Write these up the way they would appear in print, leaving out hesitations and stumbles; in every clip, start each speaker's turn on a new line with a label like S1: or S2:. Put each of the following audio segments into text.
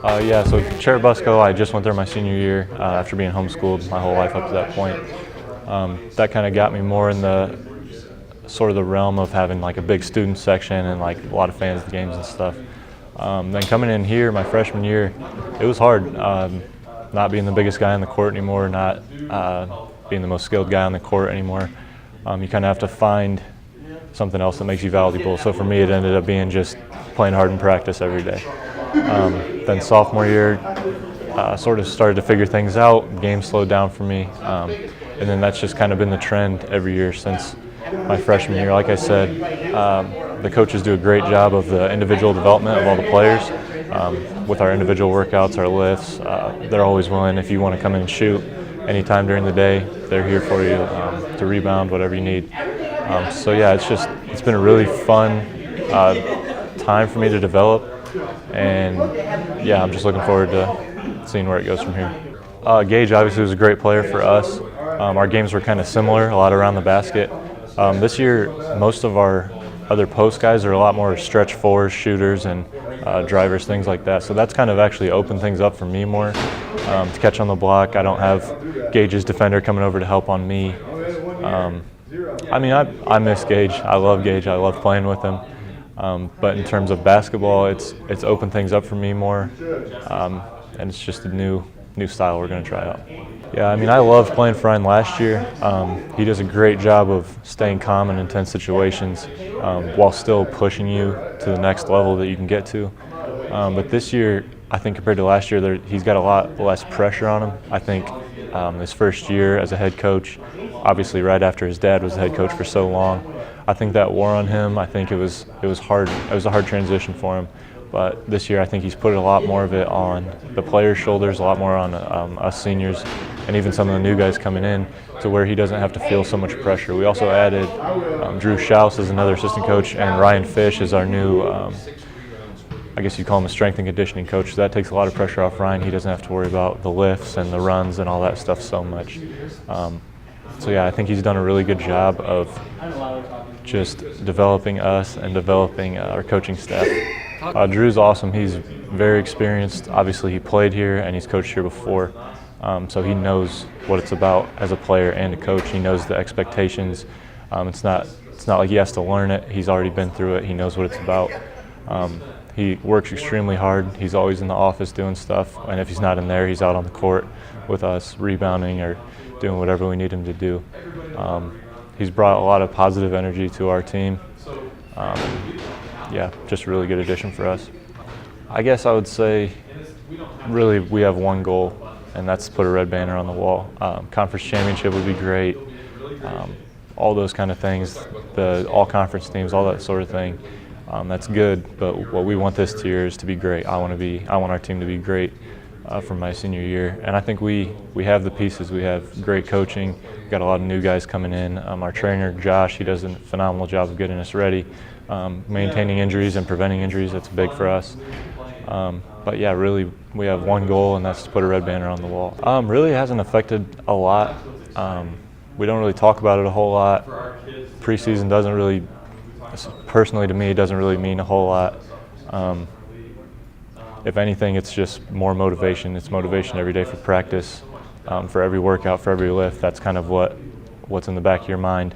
S1: Yeah, so Cherubusco, I just went there my senior year after being homeschooled my whole life up to that point. That kind of got me more in the sort of the realm of having like a big student section and like a lot of fans at the games and stuff. Then coming in here my freshman year, it was hard. Not being the biggest guy on the court anymore, not being the most skilled guy on the court anymore. You kind of have to find something else that makes you valuable. So for me, it ended up being just playing hard in practice every day. Then sophomore year, sort of started to figure things out. Game slowed down for me, and then that's just kind of been the trend every year since my freshman year. Like I said, the coaches do a great job of the individual development of all the players. With our individual workouts, our lifts, they're always willing. If you want to come in and shoot anytime during the day, they're here for you to rebound, whatever you need. So yeah, it's been a really fun time for me to develop, and yeah, I'm just looking forward to seeing where it goes from here. Gage obviously was a great player for us. Our games were kind of similar, a lot around the basket. This year, most of our other post guys are a lot more stretch fours, shooters, and drivers, things like that. So that's kind of actually opened things up for me more to catch on the block. I don't have Gage's defender coming over to help on me. I mean, I miss Gage. I love Gage. I love playing with him. But in terms of basketball, it's opened things up for me more, and it's just a new style we're going to try out. Yeah, I mean, I loved playing for Ryan last year. He does a great job of staying calm in intense situations while still pushing you to the next level that you can get to. But this year, I think compared to last year, he's got a lot less pressure on him. I think his first year as a head coach, obviously right after his dad was the head coach for so long, I think that wore on him. I think it was hard. It was a hard transition for him. But this year, I think he's put a lot more of it on the players' shoulders, a lot more on us seniors, and even some of the new guys coming in, to where he doesn't have to feel so much pressure. We also added Drew Schaus as another assistant coach, and Ryan Fish is our new, I guess you'd call him a strength and conditioning coach. So that takes a lot of pressure off Ryan. He doesn't have to worry about the lifts and the runs and all that stuff so much. So yeah, I think he's done a really good job of just developing us and developing our coaching staff. Drew's awesome. He's very experienced. Obviously, he played here and he's coached here before, so he knows what it's about as a player and a coach. He knows the expectations. It's not like he has to learn it. He's already been through it. He knows what it's about. He works extremely hard. He's always in the office doing stuff, and if he's not in there, he's out on the court with us rebounding or doing whatever we need him to do. He's brought a lot of positive energy to our team. Yeah, just a really good addition for us. I guess I would say really we have one goal, and that's to put a red banner on the wall. Conference championship would be great. All those kind of things, the all-conference teams, all that sort of thing. That's good, but what we want this year is to be great. I want our team to be great from my senior year, and I think we have the pieces. We have great coaching. We've got a lot of new guys coming in. Our trainer Josh, he does a phenomenal job of getting us ready, maintaining injuries and preventing injuries. That's big for us. But yeah, really we have one goal, and that's to put a red banner on the wall. Really hasn't affected a lot. We don't really talk about it a whole lot. Preseason doesn't really, personally to me, it doesn't really mean a whole lot. If anything, it's just more motivation. It's motivation every day for practice, for every workout, for every lift. That's kind of what's in the back of your mind.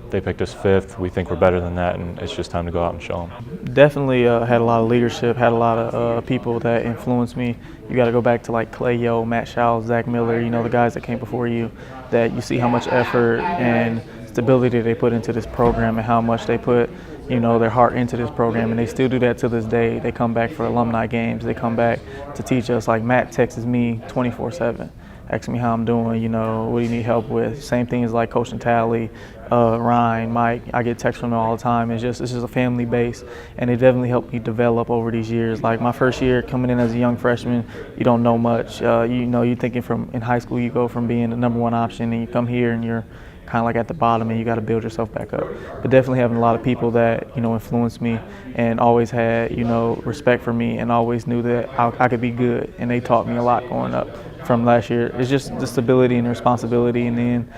S1: They picked us 5th. We think we're better than that, and it's just time to go out and show them.
S2: Definitely had a lot of leadership, had a lot of people that influenced me. You got to go back to like Clay Yo, Matt Schaus, Zach Miller, you know, the guys that came before you, that you see how much effort and stability they put into this program and how much they put, you know, their heart into this program, and they still do that to this day. They come back for alumni games. They come back to teach us. Like Matt texts me 24/7, asking me how I'm doing, you know, what do you need help with. Same thing as like Coach and Tally, Ryan, Mike. I get texts from them all the time. It's just a family base, and it definitely helped me develop over these years. Like my first year coming in as a young freshman, you don't know much. You know, you're thinking from in high school, you go from being the #1 option, and you come here and you're kind of like at the bottom, and you got to build yourself back up. But definitely having a lot of people that, you know, influenced me and always had, you know, respect for me and always knew that I could be good, and they taught me a lot going up from last year. It's just the stability and the responsibility, and then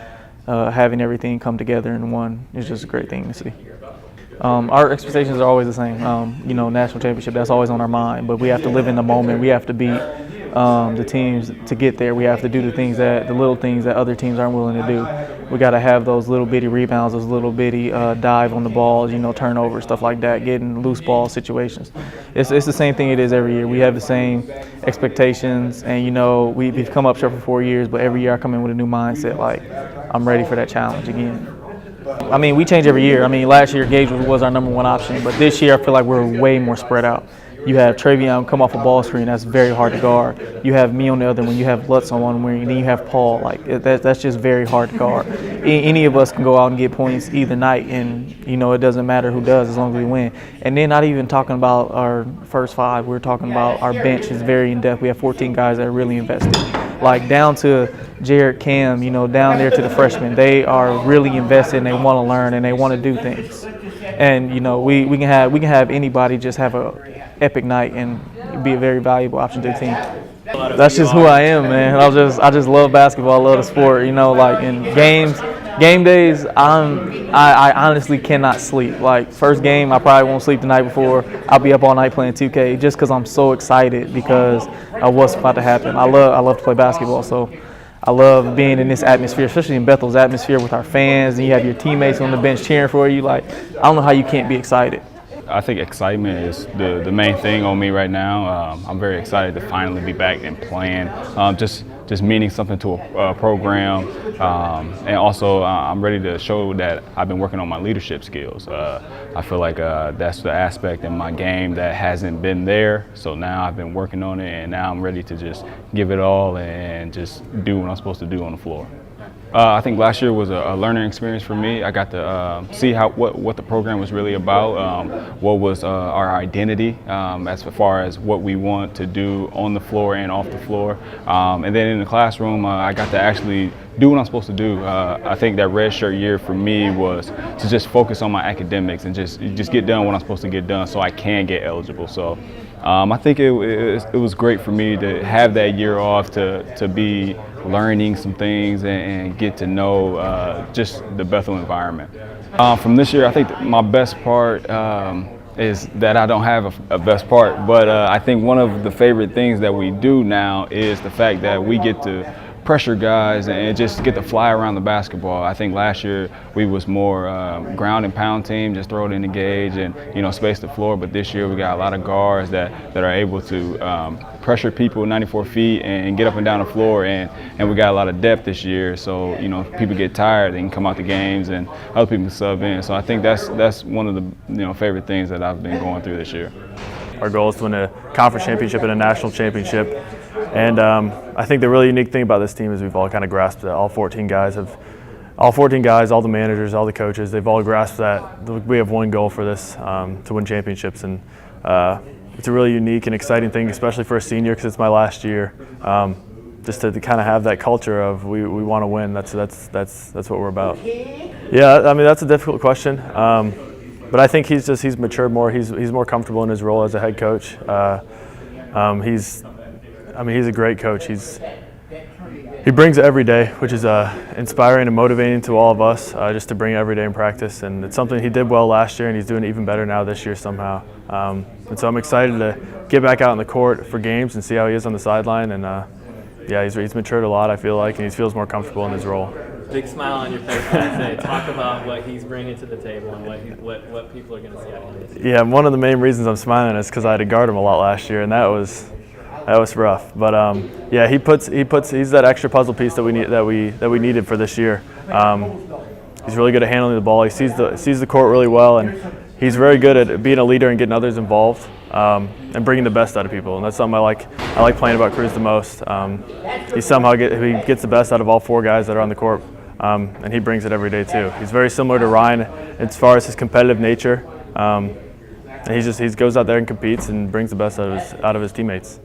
S2: having everything come together in one is just a great thing to see. Our expectations are always the same. National championship, that's always on our mind. But we have to live in the moment. We have to beat the teams to get there. We have to do the little things that other teams aren't willing to do. We got to have those little bitty rebounds, those little bitty dive on the balls, turnovers, stuff like that, getting loose ball situations. It's the same thing it is every year. We have the same expectations, and we've come up short for 4 years, but every year I come in with a new mindset, like I'm ready for that challenge again. I mean, we change every year. I mean, last year Gage was our #1 option, but this year I feel like we're way more spread out. You have Trevion come off a ball screen, that's very hard to guard. You have me on the other one, you have Lutz on one wing, and then you have Paul. That's just very hard to guard. Any of us can go out and get points either night, and it doesn't matter who does as long as we win. And then not even talking about our first five, we're talking about our bench is very in depth. We have 14 guys that are really invested. Like down to Jared, Cam, down there to the freshmen, they are really invested and they want to learn and they want to do things. And we can have anybody just have a epic night and be a very valuable option to the team. That's just who I am, man. I just love basketball. I love the sport. Like in game days, I honestly cannot sleep. Like first game, I probably won't sleep the night before. I'll be up all night playing 2K just because I'm so excited because of what's about to happen. I love to play basketball, so I love being in this atmosphere, especially in Bethel's atmosphere with our fans, and you have your teammates on the bench cheering for you. Like I don't know how you can't be excited.
S3: I think excitement is the main thing on me right now. I'm very excited to finally be back and playing, just meaning something to a program, and also I'm ready to show that I've been working on my leadership skills. I feel like that's the aspect in my game that hasn't been there, so now I've been working on it, and now I'm ready to just give it all and just do what I'm supposed to do on the floor. I think last year was a learning experience for me. I got to see what the program was really about, what was our identity as far as what we want to do on the floor and off the floor. And then in the classroom, I got to actually do what I'm supposed to do. I think that red shirt year for me was to just focus on my academics and just get done what I'm supposed to get done so I can get eligible. So I think it was great for me to have that year off to be learning some things and get to know just the Bethel environment. From this year, I think my best part is that I don't have a best part, but I think one of the favorite things that we do now is the fact that we get to pressure guys and just get to fly around the basketball. I think last year we was more ground and pound team, just throw it in the gauge and space the floor. But this year we got a lot of guards that are able to pressure people 94 feet and get up and down the floor, and we got a lot of depth this year. So people get tired, they can come out the games and other people can sub in. So I think that's one of the favorite things that I've been going through this year.
S4: Our goal is to win a conference championship and a national championship. And I think the really unique thing about this team is we've all kind of grasped that. All 14 guys, all the managers, all the coaches, they've all grasped that we have one goal for this, to win championships. And it's a really unique and exciting thing, especially for a senior, because it's my last year. Just to kind of have that culture of we want to win. That's what we're about. Yeah, I mean that's a difficult question. But I think he's matured more. He's more comfortable in his role as a head coach. He's a great coach. He brings it every day, which is inspiring and motivating to all of us, just to bring it every day in practice. And it's something he did well last year, and he's doing it even better now this year somehow. And so I'm excited to get back out on the court for games and see how he is on the sideline. And he's matured a lot, I feel like, and he feels more comfortable in his role.
S5: Big smile on your face when I say, talk about what he's bringing to the table and what people are going to see out of him this year.
S4: Yeah, one of the main reasons I'm smiling is because I had to guard him a lot last year, and that was rough. But he's that extra puzzle piece that we needed for this year. He's really good at handling the ball. He sees the court really well, and he's very good at being a leader and getting others involved, and bringing the best out of people. And that's something I like playing about Crews the most. He gets the best out of all 4 guys that are on the court, and he brings it every day too. He's very similar to Ryan as far as his competitive nature. And he goes out there and competes and brings the best out of his teammates.